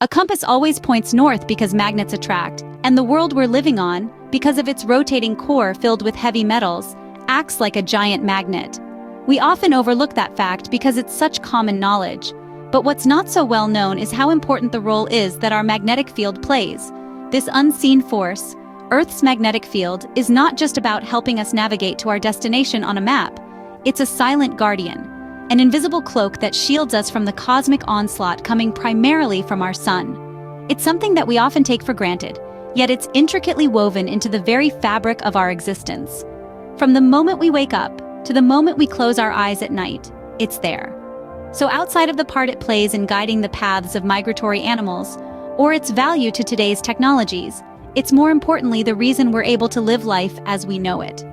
A compass always points north because magnets attract, and the world we're living on, because of its rotating core filled with heavy metals, acts like a giant magnet. We often overlook that fact because it's such common knowledge. But what's not so well known is how important the role is that our magnetic field plays. This unseen force, Earth's magnetic field, is not just about helping us navigate to our destination on a map. It's a silent guardian, an invisible cloak that shields us from the cosmic onslaught coming primarily from our sun. It's something that we often take for granted, yet it's intricately woven into the very fabric of our existence. From the moment we wake up to the moment we close our eyes at night, it's there. So outside of the part it plays in guiding the paths of migratory animals, or its value to today's technologies, it's more importantly the reason we're able to live life as we know it.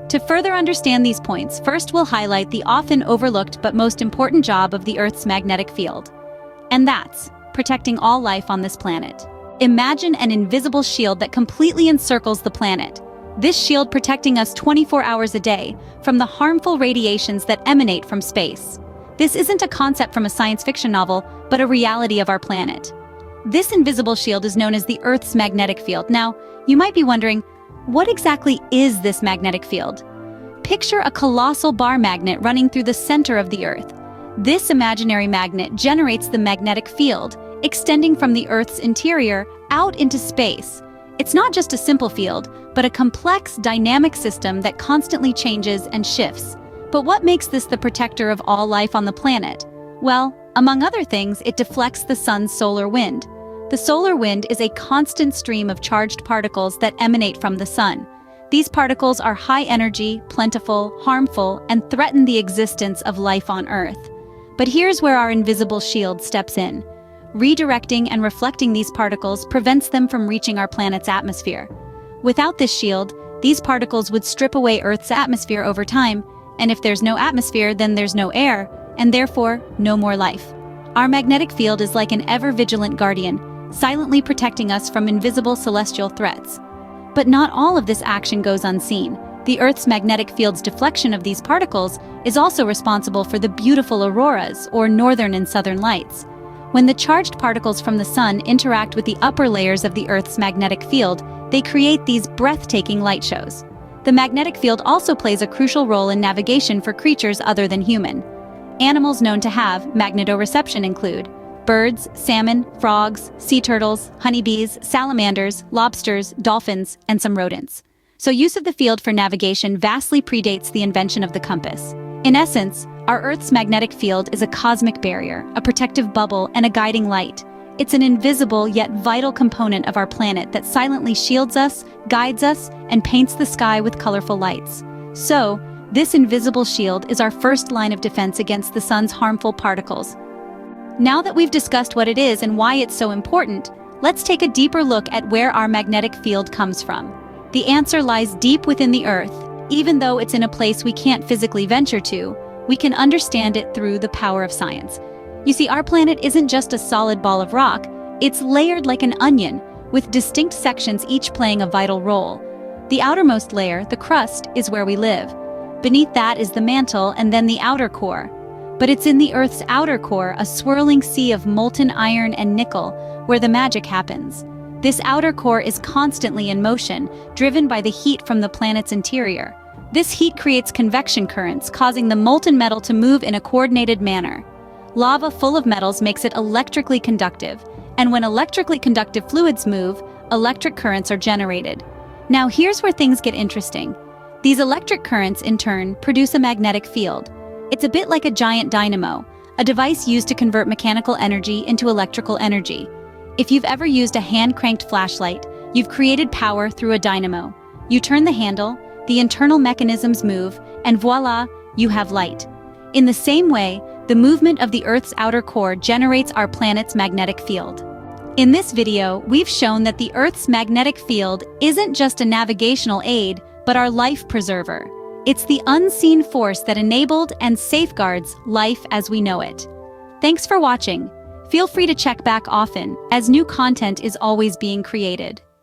To further understand these points, first we'll highlight the often overlooked but most important job of the Earth's magnetic field. And that's protecting all life on this planet. Imagine an invisible shield that completely encircles the planet. This shield protecting us 24 hours a day from the harmful radiations that emanate from space. This isn't a concept from a science fiction novel, but a reality of our planet. This invisible shield is known as the Earth's magnetic field. Now, you might be wondering, what exactly is this magnetic field? Picture a colossal bar magnet running through the center of the Earth. This imaginary magnet generates the magnetic field, extending from the Earth's interior out into space. It's not just a simple field, but a complex, dynamic system that constantly changes and shifts. But what makes this the protector of all life on the planet? Well, among other things, it deflects the sun's solar wind. The solar wind is a constant stream of charged particles that emanate from the sun. These particles are high energy, plentiful, harmful, and threaten the existence of life on Earth. But here's where our invisible shield steps in. Redirecting and reflecting these particles prevents them from reaching our planet's atmosphere. Without this shield, these particles would strip away Earth's atmosphere over time, and if there's no atmosphere, then there's no air, and therefore, no more life. Our magnetic field is like an ever-vigilant guardian, silently protecting us from invisible celestial threats. But not all of this action goes unseen. The Earth's magnetic field's deflection of these particles is also responsible for the beautiful auroras, or northern and southern lights. When the charged particles from the sun interact with the upper layers of the Earth's magnetic field, they create these breathtaking light shows. The magnetic field also plays a crucial role in navigation for creatures other than human. Animals known to have magnetoreception include birds, salmon, frogs, sea turtles, honeybees, salamanders, lobsters, dolphins, and some rodents. So use of the field for navigation vastly predates the invention of the compass. In essence, our Earth's magnetic field is a cosmic barrier, a protective bubble, and a guiding light. It's an invisible yet vital component of our planet that silently shields us, guides us, and paints the sky with colorful lights. So, this invisible shield is our first line of defense against the sun's harmful particles. Now that we've discussed what it is and why it's so important, let's take a deeper look at where our magnetic field comes from. The answer lies deep within the Earth. Even though it's in a place we can't physically venture to, we can understand it through the power of science. You see, our planet isn't just a solid ball of rock, it's layered like an onion, with distinct sections each playing a vital role. The outermost layer, the crust, is where we live. Beneath that is the mantle and then the outer core. But it's in the Earth's outer core, a swirling sea of molten iron and nickel, where the magic happens. This outer core is constantly in motion, driven by the heat from the planet's interior. This heat creates convection currents, causing the molten metal to move in a coordinated manner. Lava full of metals makes it electrically conductive, and when electrically conductive fluids move, electric currents are generated. Now here's where things get interesting. These electric currents, in turn, produce a magnetic field. It's a bit like a giant dynamo, a device used to convert mechanical energy into electrical energy. If you've ever used a hand-cranked flashlight, you've created power through a dynamo. You turn the handle, the internal mechanisms move, and voila, you have light. In the same way, the movement of the Earth's outer core generates our planet's magnetic field. In this video, we've shown that the Earth's magnetic field isn't just a navigational aid, but our life preserver. It's the unseen force that enabled and safeguards life as we know it. Thanks for watching. Feel free to check back often, as new content is always being created.